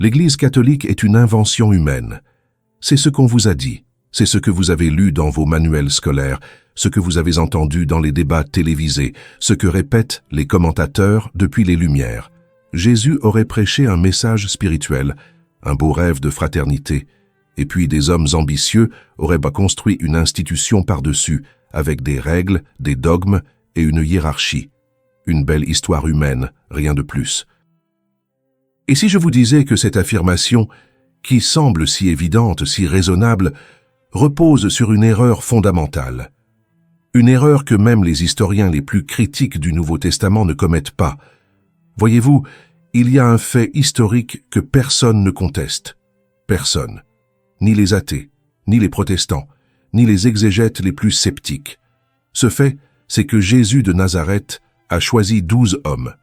L'Église catholique est une invention humaine. C'est ce qu'on vous a dit, c'est ce que vous avez lu dans vos manuels scolaires, ce que vous avez entendu dans les débats télévisés, ce que répètent les commentateurs depuis les Lumières. Jésus aurait prêché un message spirituel, un beau rêve de fraternité, et puis des hommes ambitieux auraient construit une institution par-dessus, avec des règles, des dogmes et une hiérarchie. Une belle histoire humaine, rien de plus. Et si je vous disais que cette affirmation, qui semble si évidente, si raisonnable, repose sur une erreur fondamentale. Une erreur que même les historiens les plus critiques du Nouveau Testament ne commettent pas. Voyez-vous, il y a un fait historique que personne ne conteste. Personne. Ni les athées, ni les protestants, ni les exégètes les plus sceptiques. Ce fait, c'est que Jésus de Nazareth a choisi 12 hommes.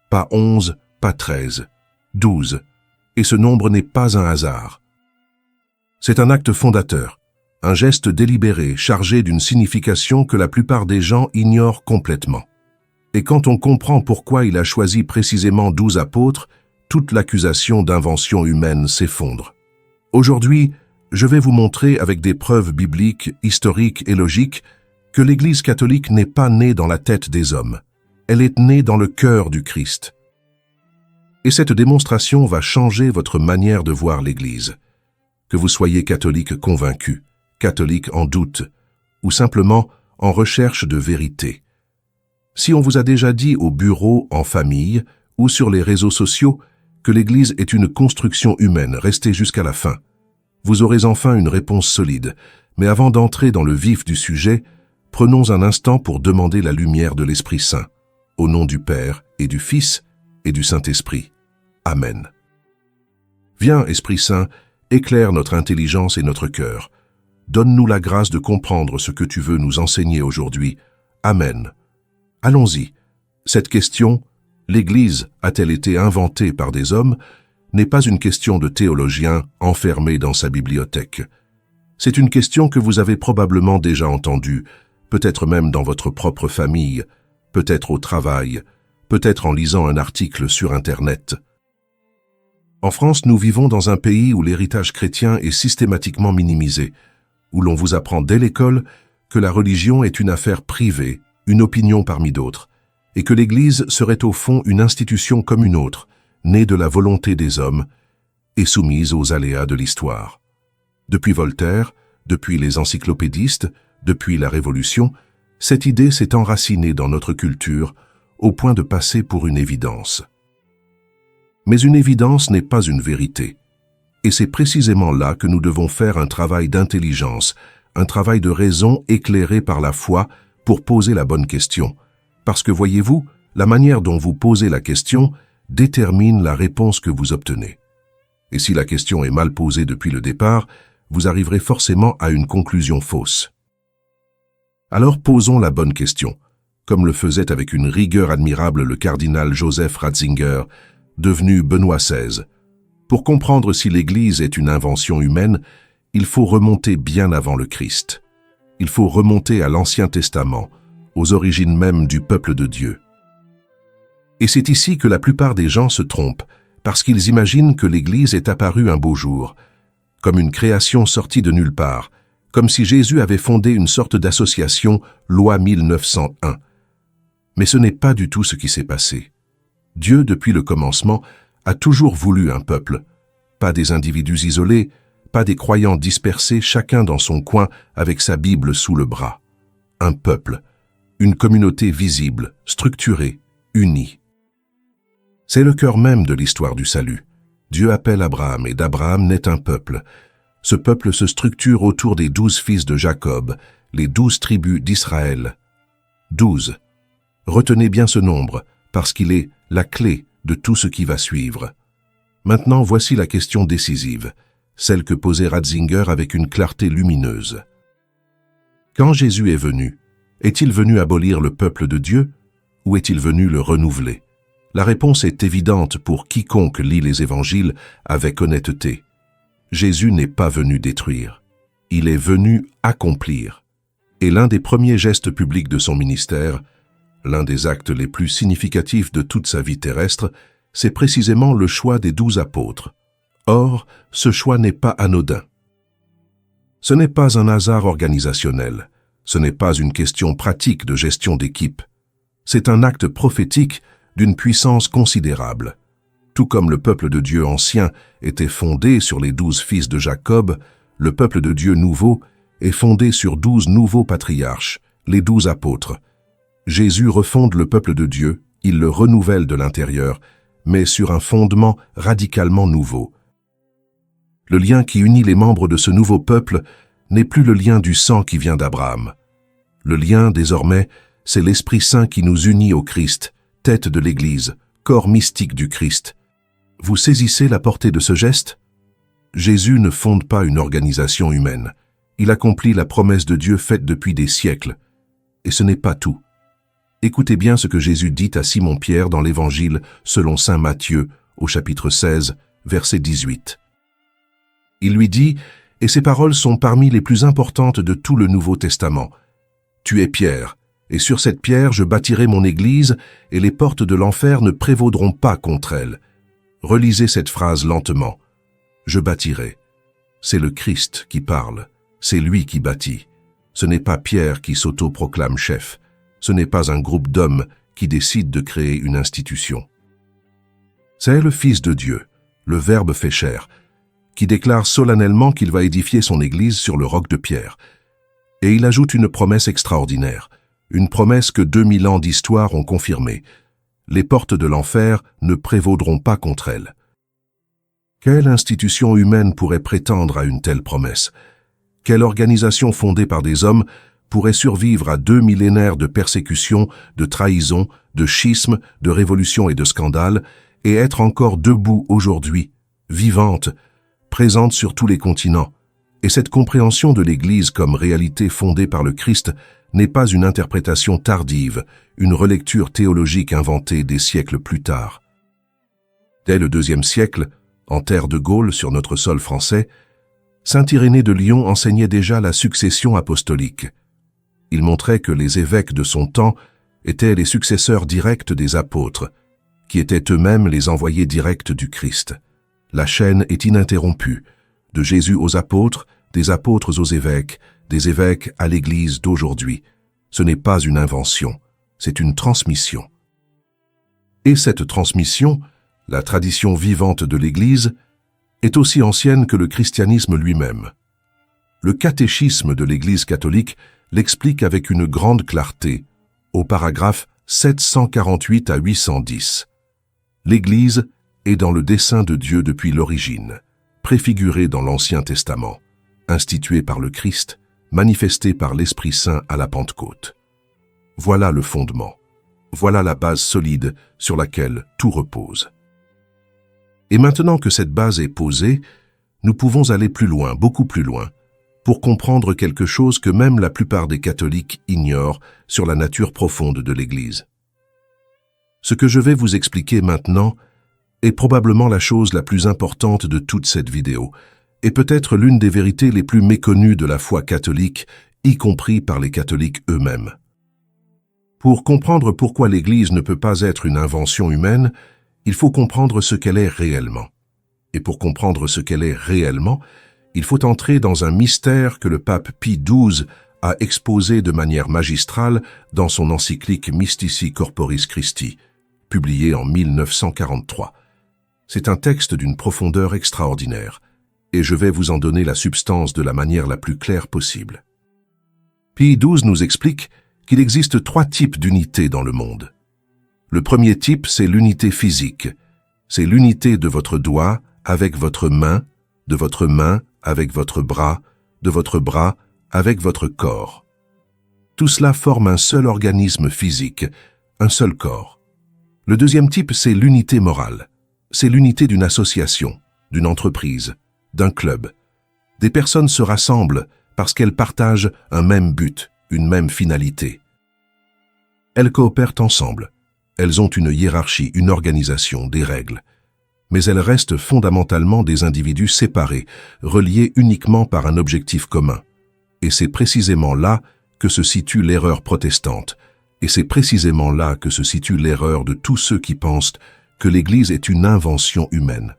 Pas 11, pas 13. 12. Et ce nombre n'est pas un hasard. C'est un acte fondateur, un geste délibéré chargé d'une signification que la plupart des gens ignorent complètement. Et quand on comprend pourquoi il a choisi précisément 12 apôtres, toute l'accusation d'invention humaine s'effondre. Aujourd'hui, je vais vous montrer avec des preuves bibliques, historiques et logiques que l'Église catholique n'est pas née dans la tête des hommes. Elle est née dans le cœur du Christ. Et cette démonstration va changer votre manière de voir l'Église. Que vous soyez catholique convaincu, catholique en doute, ou simplement en recherche de vérité. Si on vous a déjà dit au bureau, en famille, ou sur les réseaux sociaux, que l'Église est une construction humaine restée jusqu'à la fin, vous aurez enfin une réponse solide. Mais avant d'entrer dans le vif du sujet, prenons un instant pour demander la lumière de l'Esprit Saint, au nom du Père et du Fils et du Saint-Esprit. Amen. Viens, Esprit Saint, éclaire notre intelligence et notre cœur. Donne-nous la grâce de comprendre ce que tu veux nous enseigner aujourd'hui. Amen. Allons-y. Cette question, l'Église a-t-elle été inventée par des hommes, n'est pas une question de théologien enfermé dans sa bibliothèque. C'est une question que vous avez probablement déjà entendue, peut-être même dans votre propre famille, peut-être au travail, peut-être en lisant un article sur Internet. En France, nous vivons dans un pays où l'héritage chrétien est systématiquement minimisé, où l'on vous apprend dès l'école que la religion est une affaire privée, une opinion parmi d'autres, et que l'Église serait au fond une institution comme une autre, née de la volonté des hommes et soumise aux aléas de l'histoire. Depuis Voltaire, depuis les encyclopédistes, depuis la Révolution, cette idée s'est enracinée dans notre culture au point de passer pour une évidence. Mais une évidence n'est pas une vérité. Et c'est précisément là que nous devons faire un travail d'intelligence, un travail de raison éclairé par la foi pour poser la bonne question. Parce que voyez-vous, la manière dont vous posez la question détermine la réponse que vous obtenez. Et si la question est mal posée depuis le départ, vous arriverez forcément à une conclusion fausse. Alors posons la bonne question, comme le faisait avec une rigueur admirable le cardinal Joseph Ratzinger, devenu Benoît XVI. Pour comprendre si l'Église est une invention humaine, il faut remonter bien avant le Christ. Il faut remonter à l'Ancien Testament, aux origines même du peuple de Dieu. Et c'est ici que la plupart des gens se trompent, parce qu'ils imaginent que l'Église est apparue un beau jour, comme une création sortie de nulle part, comme si Jésus avait fondé une sorte d'association Loi 1901. Mais ce n'est pas du tout ce qui s'est passé. Dieu, depuis le commencement, a toujours voulu un peuple, pas des individus isolés, pas des croyants dispersés chacun dans son coin avec sa Bible sous le bras. Un peuple, une communauté visible, structurée, unie. C'est le cœur même de l'histoire du salut. Dieu appelle Abraham et d'Abraham naît un peuple. Ce peuple se structure autour des 12 fils de Jacob, les 12 tribus d'Israël. 12. Retenez bien ce nombre, parce qu'il est la clé de tout ce qui va suivre. Maintenant, voici la question décisive, celle que posait Ratzinger avec une clarté lumineuse. Quand Jésus est venu, est-il venu abolir le peuple de Dieu ou est-il venu le renouveler? La réponse est évidente pour quiconque lit les évangiles avec honnêteté. Jésus n'est pas venu détruire, il est venu accomplir. Et l'un des premiers gestes publics de son ministère, l'un des actes les plus significatifs de toute sa vie terrestre, c'est précisément le choix des 12 apôtres. Or, ce choix n'est pas anodin. Ce n'est pas un hasard organisationnel, ce n'est pas une question pratique de gestion d'équipe. C'est un acte prophétique d'une puissance considérable. Tout comme le peuple de Dieu ancien était fondé sur les 12 fils de Jacob, le peuple de Dieu nouveau est fondé sur 12 nouveaux patriarches, les 12 apôtres. Jésus refonde le peuple de Dieu, il le renouvelle de l'intérieur, mais sur un fondement radicalement nouveau. Le lien qui unit les membres de ce nouveau peuple n'est plus le lien du sang qui vient d'Abraham. Le lien, désormais, c'est l'Esprit Saint qui nous unit au Christ, tête de l'Église, corps mystique du Christ. Vous saisissez la portée de ce geste? Jésus ne fonde pas une organisation humaine. Il accomplit la promesse de Dieu faite depuis des siècles. Et ce n'est pas tout. Écoutez bien ce que Jésus dit à Simon-Pierre dans l'Évangile selon saint Matthieu, au chapitre 16, verset 18. Il lui dit, et ces paroles sont parmi les plus importantes de tout le Nouveau Testament. « Tu es Pierre, et sur cette pierre je bâtirai mon Église, et les portes de l'enfer ne prévaudront pas contre elle. » Relisez cette phrase lentement. « Je bâtirai ». C'est le Christ qui parle, c'est lui qui bâtit. Ce n'est pas Pierre qui s'auto-proclame chef. Ce n'est pas un groupe d'hommes qui décide de créer une institution. C'est le Fils de Dieu, le Verbe fait chair, qui déclare solennellement qu'il va édifier son Église sur le roc de pierre. Et il ajoute une promesse extraordinaire, une promesse que 2000 ans d'histoire ont confirmée. Les portes de l'enfer ne prévaudront pas contre elle. Quelle institution humaine pourrait prétendre à une telle promesse? Quelle organisation fondée par des hommes pourrait survivre à 2 millénaires de persécutions, de trahisons, de schismes, de révolutions et de scandales, et être encore debout aujourd'hui, vivante, présente sur tous les continents? Et cette compréhension de l'Église comme réalité fondée par le Christ n'est pas une interprétation tardive, une relecture théologique inventée des siècles plus tard. Dès le IIe siècle, en terre de Gaule sur notre sol français, saint Irénée de Lyon enseignait déjà la succession apostolique. Il montrait que les évêques de son temps étaient les successeurs directs des apôtres, qui étaient eux-mêmes les envoyés directs du Christ. La chaîne est ininterrompue, de Jésus aux apôtres, des apôtres aux évêques, des évêques à l'Église d'aujourd'hui. Ce n'est pas une invention, c'est une transmission. Et cette transmission, la tradition vivante de l'Église, est aussi ancienne que le christianisme lui-même. Le catéchisme de l'Église catholique l'explique avec une grande clarté, au paragraphe 748 à 810. L'Église est dans le dessein de Dieu depuis l'origine, préfigurée dans l'Ancien Testament, instituée par le Christ, manifestée par l'Esprit Saint à la Pentecôte. Voilà le fondement, voilà la base solide sur laquelle tout repose. Et maintenant que cette base est posée, nous pouvons aller plus loin, beaucoup plus loin, pour comprendre quelque chose que même la plupart des catholiques ignorent sur la nature profonde de l'Église. Ce que je vais vous expliquer maintenant est probablement la chose la plus importante de toute cette vidéo, et peut-être l'une des vérités les plus méconnues de la foi catholique, y compris par les catholiques eux-mêmes. Pour comprendre pourquoi l'Église ne peut pas être une invention humaine, il faut comprendre ce qu'elle est réellement. Et pour comprendre ce qu'elle est réellement, il faut entrer dans un mystère que le pape Pie XII a exposé de manière magistrale dans son encyclique Mystici Corporis Christi, publiée en 1943. C'est un texte d'une profondeur extraordinaire, et je vais vous en donner la substance de la manière la plus claire possible. Pie XII nous explique qu'il existe 3 types d'unités dans le monde. Le premier type, c'est l'unité physique. C'est l'unité de votre doigt avec votre main, de votre main avec votre bras, de votre bras avec votre corps. Tout cela forme un seul organisme physique, un seul corps. Le deuxième type, c'est l'unité morale. C'est l'unité d'une association, d'une entreprise, d'un club. Des personnes se rassemblent parce qu'elles partagent un même but, une même finalité. Elles coopèrent ensemble. Elles ont une hiérarchie, une organisation, des règles. Mais elles restent fondamentalement des individus séparés, reliés uniquement par un objectif commun. Et c'est précisément là que se situe l'erreur protestante. Et c'est précisément là que se situe l'erreur de tous ceux qui pensent que l'Église est une invention humaine.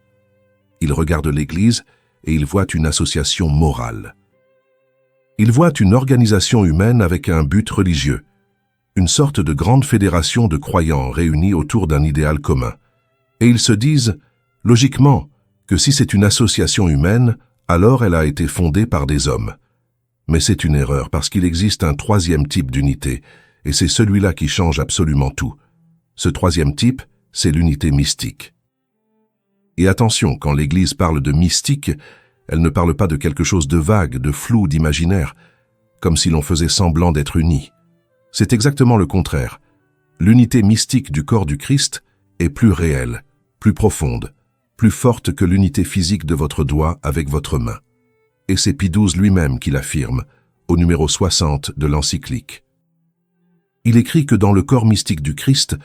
Il regarde l'Église et il voit une association morale. Il voit une organisation humaine avec un but religieux, une sorte de grande fédération de croyants réunis autour d'un idéal commun. Et ils se disent, logiquement, que si c'est une association humaine, alors elle a été fondée par des hommes. Mais c'est une erreur parce qu'il existe un troisième type d'unité, et c'est celui-là qui change absolument tout. Ce troisième type, c'est l'unité mystique. Et attention, quand l'Église parle de mystique, elle ne parle pas de quelque chose de vague, de flou, d'imaginaire, comme si l'on faisait semblant d'être unis. C'est exactement le contraire. L'unité mystique du corps du Christ est plus réelle, plus profonde, plus forte que l'unité physique de votre doigt avec votre main. Et c'est Pie XII lui-même qui l'affirme, au numéro 60 de l'encyclique. Il écrit que dans le corps mystique du Christ,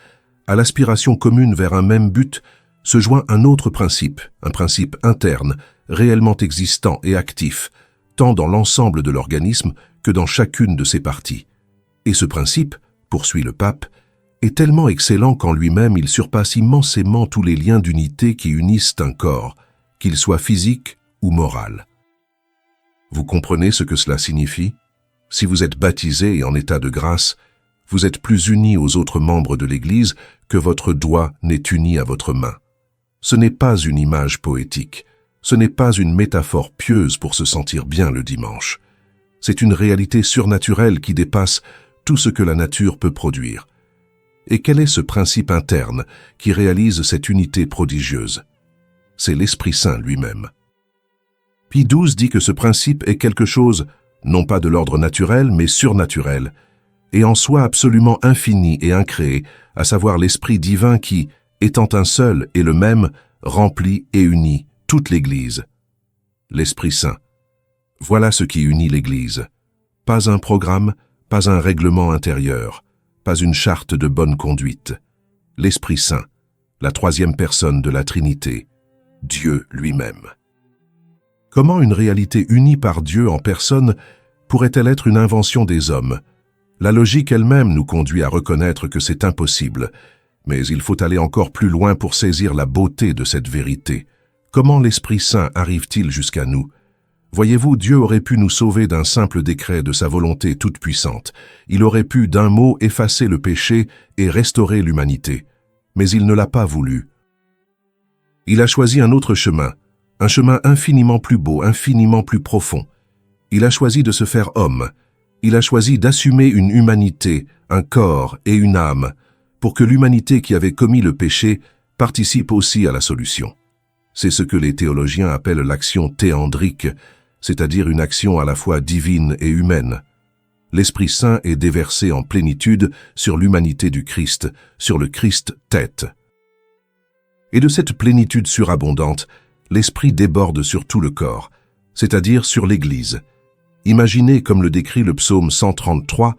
à l'aspiration commune vers un même but, se joint un autre principe, un principe interne, réellement existant et actif, tant dans l'ensemble de l'organisme que dans chacune de ses parties. Et ce principe, poursuit le pape, est tellement excellent qu'en lui-même il surpasse immensément tous les liens d'unité qui unissent un corps, qu'il soit physique ou moral. Vous comprenez ce que cela signifie? Si vous êtes baptisé et en état de grâce, vous êtes plus unis aux autres membres de l'Église que votre doigt n'est uni à votre main. Ce n'est pas une image poétique, ce n'est pas une métaphore pieuse pour se sentir bien le dimanche. C'est une réalité surnaturelle qui dépasse tout ce que la nature peut produire. Et quel est ce principe interne qui réalise cette unité prodigieuse? C'est l'Esprit Saint lui-même. Pie XII dit que ce principe est quelque chose, non pas de l'ordre naturel, mais surnaturel, et en soi absolument infini et incréé, à savoir l'Esprit divin qui, étant un seul et le même, remplit et unit toute l'Église. L'Esprit Saint. Voilà ce qui unit l'Église. Pas un programme, pas un règlement intérieur, pas une charte de bonne conduite. L'Esprit Saint, la troisième personne de la Trinité, Dieu lui-même. Comment une réalité unie par Dieu en personne pourrait-elle être une invention des hommes? La logique elle-même nous conduit à reconnaître que c'est impossible, mais il faut aller encore plus loin pour saisir la beauté de cette vérité. Comment l'Esprit Saint arrive-t-il jusqu'à nous? Voyez-vous, Dieu aurait pu nous sauver d'un simple décret de sa volonté toute puissante. Il aurait pu d'un mot effacer le péché et restaurer l'humanité. Mais il ne l'a pas voulu. Il a choisi un autre chemin, un chemin infiniment plus beau, infiniment plus profond. Il a choisi de se faire homme. Il a choisi d'assumer une humanité, un corps et une âme, pour que l'humanité qui avait commis le péché participe aussi à la solution. C'est ce que les théologiens appellent l'action théandrique, c'est-à-dire une action à la fois divine et humaine. L'Esprit Saint est déversé en plénitude sur l'humanité du Christ, sur le Christ tête. Et de cette plénitude surabondante, l'Esprit déborde sur tout le corps, c'est-à-dire sur l'Église. Imaginez, comme le décrit le psaume 133,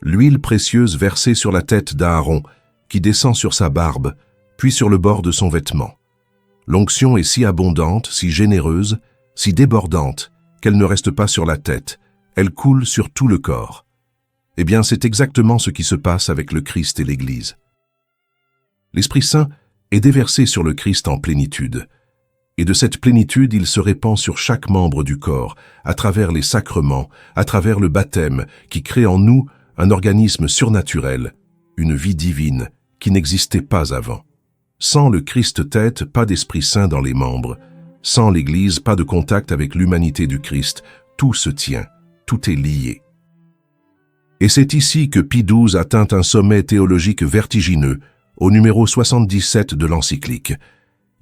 l'huile précieuse versée sur la tête d'Aaron, qui descend sur sa barbe, puis sur le bord de son vêtement. L'onction est si abondante, si généreuse, si débordante, qu'elle ne reste pas sur la tête, elle coule sur tout le corps. Eh bien, c'est exactement ce qui se passe avec le Christ et l'Église. L'Esprit Saint est déversé sur le Christ en plénitude, et de cette plénitude il se répand sur chaque membre du corps, à travers les sacrements, à travers le baptême, qui crée en nous un organisme surnaturel, une vie divine qui n'existait pas avant. Sans le Christ tête, pas d'Esprit Saint dans les membres. Sans l'Église, pas de contact avec l'humanité du Christ. Tout se tient, tout est lié. Et c'est ici que Pie XII atteint un sommet théologique vertigineux, au numéro 77 de l'encyclique.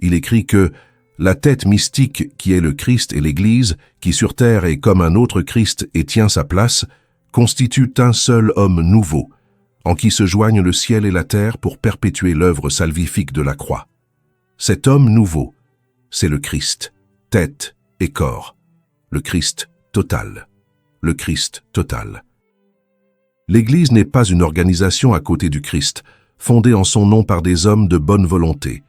Il écrit que la tête mystique qui est le Christ et l'Église, qui sur terre est comme un autre Christ et tient sa place, constitue un seul homme nouveau, en qui se joignent le ciel et la terre pour perpétuer l'œuvre salvifique de la croix. Cet homme nouveau, c'est le Christ, tête et corps, le Christ total, le Christ total. L'Église n'est pas une organisation à côté du Christ, fondée en son nom par des hommes de bonne volonté.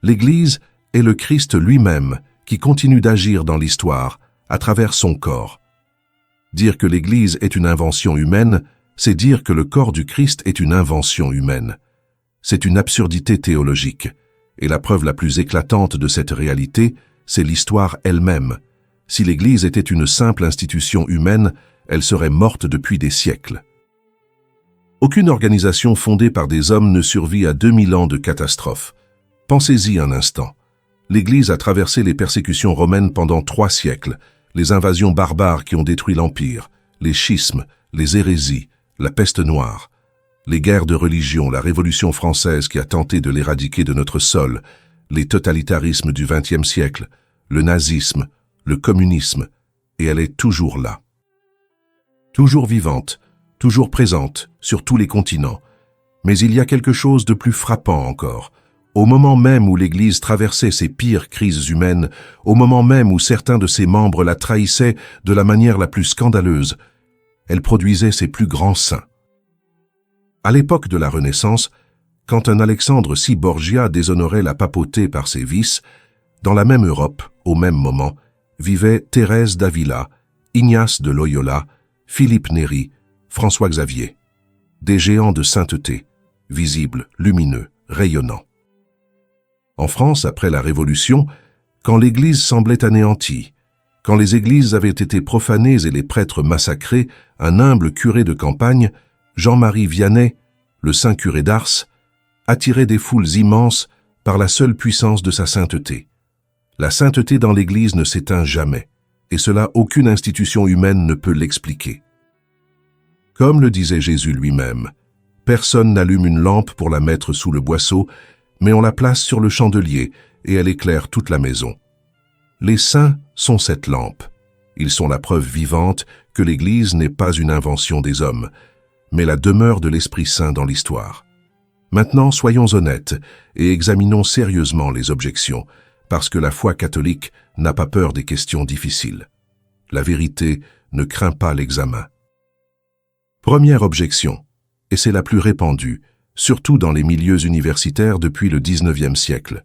L'Église est le Christ lui-même qui continue d'agir dans l'histoire à travers son corps. Dire que l'Église est une invention humaine, c'est dire que le corps du Christ est une invention humaine. C'est une absurdité théologique, et la preuve la plus éclatante de cette réalité, c'est l'histoire elle-même. Si l'Église était une simple institution humaine, elle serait morte depuis des siècles. Aucune organisation fondée par des hommes ne survit à 2000 ans de catastrophe. Pensez-y un instant. L'Église a traversé les persécutions romaines pendant 3 siècles, les invasions barbares qui ont détruit l'Empire, les schismes, les hérésies, la peste noire, les guerres de religion, la Révolution française qui a tenté de l'éradiquer de notre sol, les totalitarismes du XXe siècle, le nazisme, le communisme, et elle est toujours là. Toujours vivante, toujours présente, sur tous les continents. Mais il y a quelque chose de plus frappant encore. Au moment même où l'Église traversait ses pires crises humaines, au moment même où certains de ses membres la trahissaient de la manière la plus scandaleuse, elle produisait ses plus grands saints. À l'époque de la Renaissance, quand un Alexandre VI Borgia déshonorait la papauté par ses vices, dans la même Europe, au même moment, vivaient Thérèse d'Avila, Ignace de Loyola, Philippe Néri, François Xavier. Des géants de sainteté, visibles, lumineux, rayonnants. En France, après la Révolution, quand l'Église semblait anéantie, quand les églises avaient été profanées et les prêtres massacrés, un humble curé de campagne, Jean-Marie Vianney, le saint curé d'Ars, attirait des foules immenses par la seule puissance de sa sainteté. La sainteté dans l'Église ne s'éteint jamais, et cela aucune institution humaine ne peut l'expliquer. Comme le disait Jésus lui-même, personne n'allume une lampe pour la mettre sous le boisseau, mais on la place sur le chandelier et elle éclaire toute la maison. Les saints sont cette lampe. Ils sont la preuve vivante que l'Église n'est pas une invention des hommes, mais la demeure de l'Esprit Saint dans l'histoire. Maintenant, soyons honnêtes et examinons sérieusement les objections, parce que la foi catholique n'a pas peur des questions difficiles. La vérité ne craint pas l'examen. Première objection, et c'est la plus répandue, surtout dans les milieux universitaires depuis le XIXe siècle.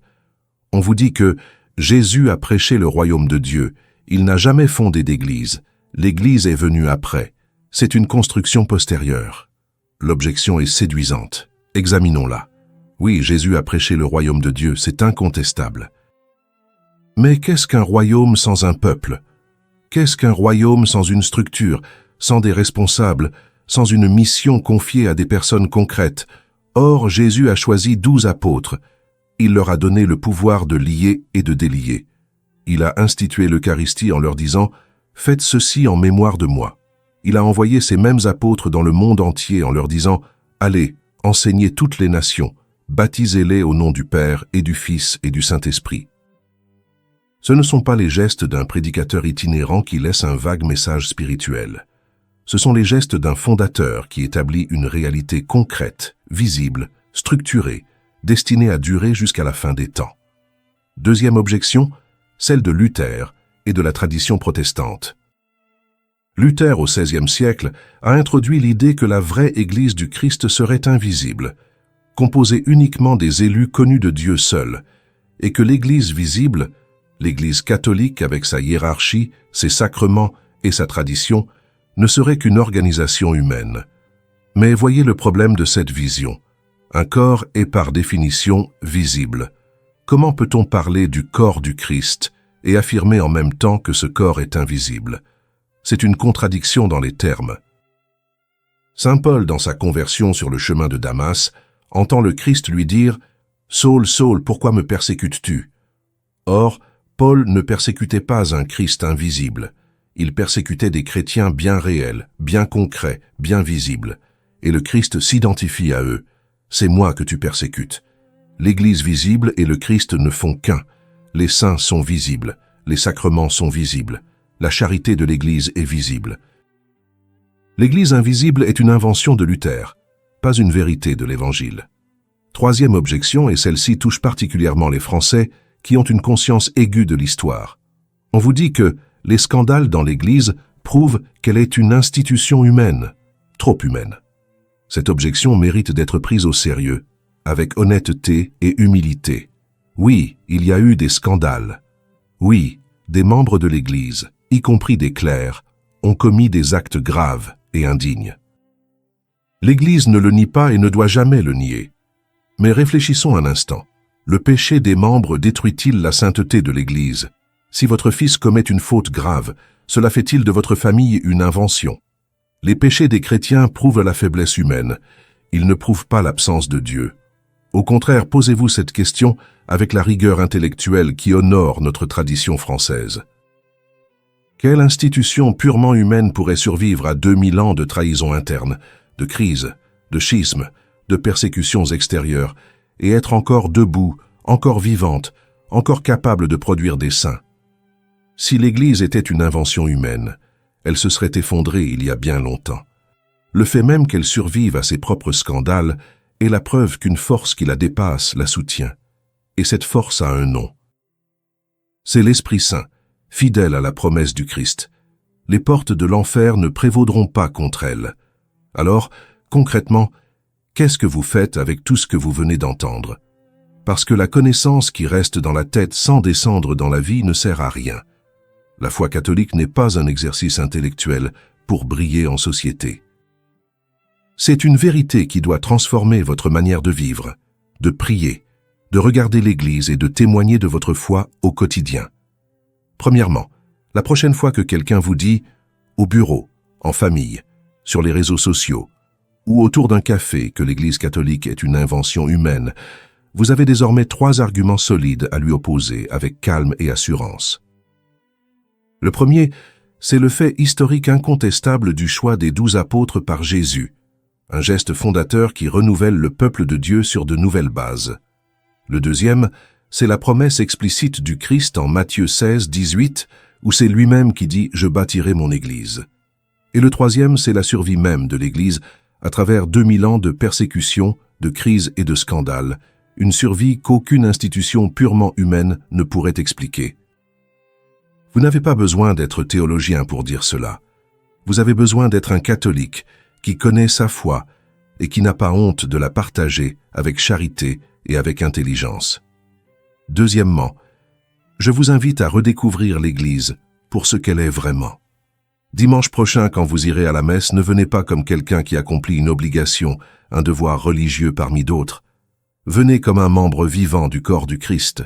On vous dit que Jésus a prêché le royaume de Dieu, il n'a jamais fondé d'église, l'église est venue après, c'est une construction postérieure. L'objection est séduisante, examinons-la. Oui, Jésus a prêché le royaume de Dieu, c'est incontestable. Mais qu'est-ce qu'un royaume sans un peuple? Qu'est-ce qu'un royaume sans une structure, sans des responsables, sans une mission confiée à des personnes concrètes? Or, Jésus a choisi 12 apôtres. Il leur a donné le pouvoir de lier et de délier. Il a institué l'Eucharistie en leur disant « Faites ceci en mémoire de moi ». Il a envoyé ces mêmes apôtres dans le monde entier en leur disant « Allez, enseignez toutes les nations, baptisez-les au nom du Père et du Fils et du Saint-Esprit ». Ce ne sont pas les gestes d'un prédicateur itinérant qui laisse un vague message spirituel. Ce sont les gestes d'un fondateur qui établit une réalité concrète, visible, structurée, destinée à durer jusqu'à la fin des temps. Deuxième objection, celle de Luther et de la tradition protestante. Luther, au XVIe siècle, a introduit l'idée que la vraie Église du Christ serait invisible, composée uniquement des élus connus de Dieu seul, et que l'Église visible, l'Église catholique avec sa hiérarchie, ses sacrements et sa tradition, ne serait qu'une organisation humaine. Mais voyez le problème de cette vision. Un corps est par définition visible. Comment peut-on parler du corps du Christ et affirmer en même temps que ce corps est invisible? C'est une contradiction dans les termes. Saint Paul, dans sa conversion sur le chemin de Damas, entend le Christ lui dire « Saul, Saul, pourquoi me persécutes-tu » Or, Paul ne persécutait pas un Christ invisible. Il persécutait des chrétiens bien réels, bien concrets, bien visibles. Et le Christ s'identifie à eux. « C'est moi que tu persécutes. » L'Église visible et le Christ ne font qu'un. Les saints sont visibles, les sacrements sont visibles. La charité de l'Église est visible. L'Église invisible est une invention de Luther, pas une vérité de l'Évangile. Troisième objection, et celle-ci touche particulièrement les Français, qui ont une conscience aiguë de l'histoire. On vous dit que les scandales dans l'Église prouvent qu'elle est une institution humaine, trop humaine. Cette objection mérite d'être prise au sérieux, avec honnêteté et humilité. Oui, il y a eu des scandales. Oui, des membres de l'Église, y compris des clercs, ont commis des actes graves et indignes. L'Église ne le nie pas et ne doit jamais le nier. Mais réfléchissons un instant. Le péché des membres détruit-il la sainteté de l'Église? Si votre fils commet une faute grave, cela fait-il de votre famille une invention? Les péchés des chrétiens prouvent la faiblesse humaine. Ils ne prouvent pas l'absence de Dieu. Au contraire, posez-vous cette question avec la rigueur intellectuelle qui honore notre tradition française. Quelle institution purement humaine pourrait survivre à 2000 ans de trahison interne, de crise, de schisme, de persécutions extérieures, et être encore debout, encore vivante, encore capable de produire des saints? Si l'Église était une invention humaine, elle se serait effondrée il y a bien longtemps. Le fait même qu'elle survive à ses propres scandales est la preuve qu'une force qui la dépasse la soutient. Et cette force a un nom. C'est l'Esprit Saint, fidèle à la promesse du Christ. Les portes de l'enfer ne prévaudront pas contre elle. Alors, concrètement, qu'est-ce que vous faites avec tout ce que vous venez d'entendre? Parce que la connaissance qui reste dans la tête sans descendre dans la vie ne sert à rien. La foi catholique n'est pas un exercice intellectuel pour briller en société. C'est une vérité qui doit transformer votre manière de vivre, de prier, de regarder l'Église et de témoigner de votre foi au quotidien. Premièrement, la prochaine fois que quelqu'un vous dit, au bureau, en famille, sur les réseaux sociaux, ou autour d'un café que l'Église catholique est une invention humaine, vous avez désormais 3 arguments solides à lui opposer avec calme et assurance. Le premier, c'est le fait historique incontestable du choix des 12 apôtres par Jésus, un geste fondateur qui renouvelle le peuple de Dieu sur de nouvelles bases. Le deuxième, c'est la promesse explicite du Christ en Matthieu 16, 18, où c'est lui-même qui dit « Je bâtirai mon Église ». Et le troisième, c'est la survie même de l'Église à travers 2000 ans de persécutions, de crises et de scandales, une survie qu'aucune institution purement humaine ne pourrait expliquer. Vous n'avez pas besoin d'être théologien pour dire cela. Vous avez besoin d'être un catholique qui connaît sa foi et qui n'a pas honte de la partager avec charité et avec intelligence. Deuxièmement, je vous invite à redécouvrir l'Église pour ce qu'elle est vraiment. Dimanche prochain, quand vous irez à la messe, ne venez pas comme quelqu'un qui accomplit une obligation, un devoir religieux parmi d'autres. Venez comme un membre vivant du corps du Christ.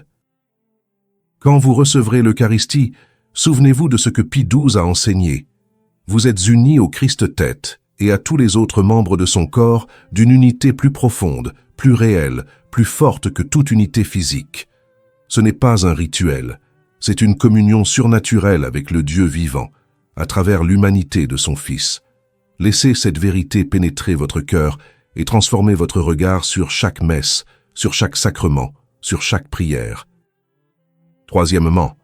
Quand vous recevrez l'Eucharistie, souvenez-vous de ce que Pie XII a enseigné. Vous êtes unis au Christ-tête et à tous les autres membres de son corps d'une unité plus profonde, plus réelle, plus forte que toute unité physique. Ce n'est pas un rituel, c'est une communion surnaturelle avec le Dieu vivant, à travers l'humanité de son Fils. Laissez cette vérité pénétrer votre cœur et transformer votre regard sur chaque messe, sur chaque sacrement, sur chaque prière. Troisièmement,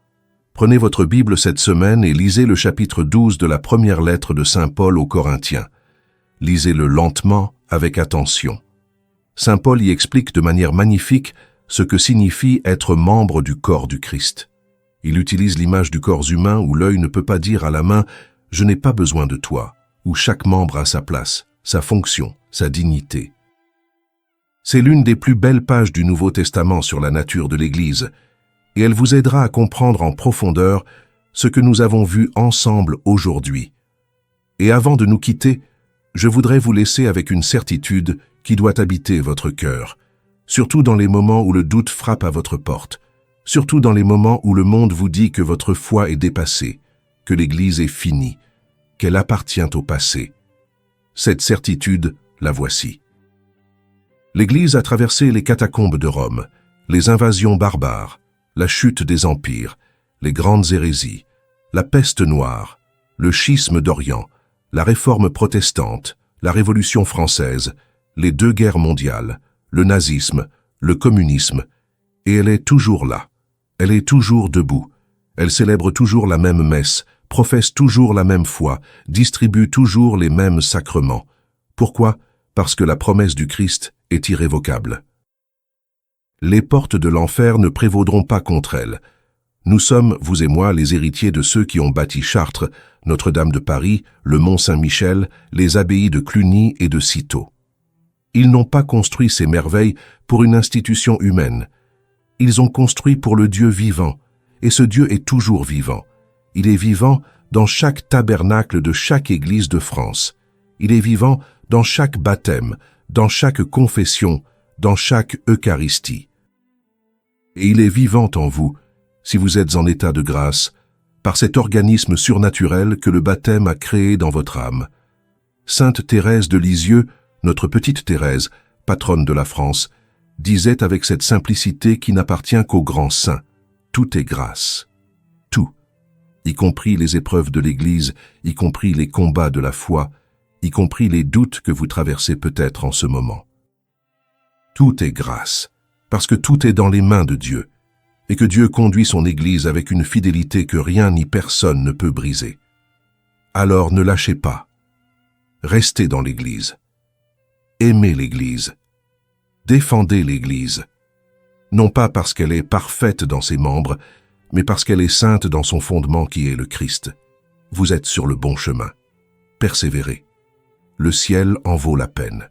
prenez votre Bible cette semaine et lisez le chapitre 12 de la première lettre de Saint Paul aux Corinthiens. Lisez-le lentement, avec attention. Saint Paul y explique de manière magnifique ce que signifie être membre du corps du Christ. Il utilise l'image du corps humain où l'œil ne peut pas dire à la main « Je n'ai pas besoin de toi », où chaque membre a sa place, sa fonction, sa dignité. C'est l'une des plus belles pages du Nouveau Testament sur la nature de l'Église, et elle vous aidera à comprendre en profondeur ce que nous avons vu ensemble aujourd'hui. Et avant de nous quitter, je voudrais vous laisser avec une certitude qui doit habiter votre cœur, surtout dans les moments où le doute frappe à votre porte, surtout dans les moments où le monde vous dit que votre foi est dépassée, que l'Église est finie, qu'elle appartient au passé. Cette certitude, la voici. L'Église a traversé les catacombes de Rome, les invasions barbares, la chute des empires, les grandes hérésies, la peste noire, le schisme d'Orient, la réforme protestante, la Révolution française, les 2 guerres mondiales, le nazisme, le communisme, et elle est toujours là. Elle est toujours debout. Elle célèbre toujours la même messe, professe toujours la même foi, distribue toujours les mêmes sacrements. Pourquoi? Parce que la promesse du Christ est irrévocable. Les portes de l'enfer ne prévaudront pas contre elle. Nous sommes, vous et moi, les héritiers de ceux qui ont bâti Chartres, Notre-Dame de Paris, le Mont-Saint-Michel, les abbayes de Cluny et de Cîteaux. Ils n'ont pas construit ces merveilles pour une institution humaine. Ils ont construit pour le Dieu vivant, et ce Dieu est toujours vivant. Il est vivant dans chaque tabernacle de chaque église de France. Il est vivant dans chaque baptême, dans chaque confession, dans chaque Eucharistie. Et il est vivant en vous, si vous êtes en état de grâce, par cet organisme surnaturel que le baptême a créé dans votre âme. Sainte Thérèse de Lisieux, notre petite Thérèse, patronne de la France, disait avec cette simplicité qui n'appartient qu'aux grands saints, « Tout est grâce. » Tout, y compris les épreuves de l'Église, y compris les combats de la foi, y compris les doutes que vous traversez peut-être en ce moment. Tout est grâce, parce que tout est dans les mains de Dieu, et que Dieu conduit son Église avec une fidélité que rien ni personne ne peut briser. Alors ne lâchez pas. Restez dans l'Église. Aimez l'Église. Défendez l'Église. Non pas parce qu'elle est parfaite dans ses membres, mais parce qu'elle est sainte dans son fondement qui est le Christ. Vous êtes sur le bon chemin. Persévérez. Le ciel en vaut la peine.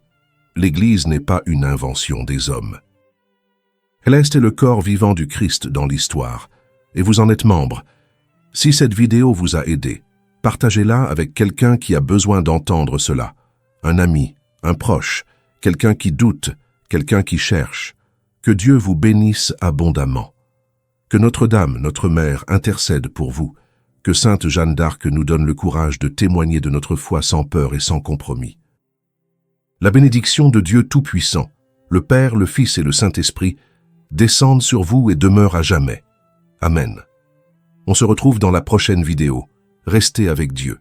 L'Église n'est pas une invention des hommes. Elle est le corps vivant du Christ dans l'histoire, et vous en êtes membre. Si cette vidéo vous a aidé, partagez-la avec quelqu'un qui a besoin d'entendre cela. Un ami, un proche, quelqu'un qui doute, quelqu'un qui cherche. Que Dieu vous bénisse abondamment. Que Notre-Dame, notre Mère, intercède pour vous. Que Sainte Jeanne d'Arc nous donne le courage de témoigner de notre foi sans peur et sans compromis. La bénédiction de Dieu Tout-Puissant, le Père, le Fils et le Saint-Esprit, descendent sur vous et demeurent à jamais. Amen. On se retrouve dans la prochaine vidéo. Restez avec Dieu.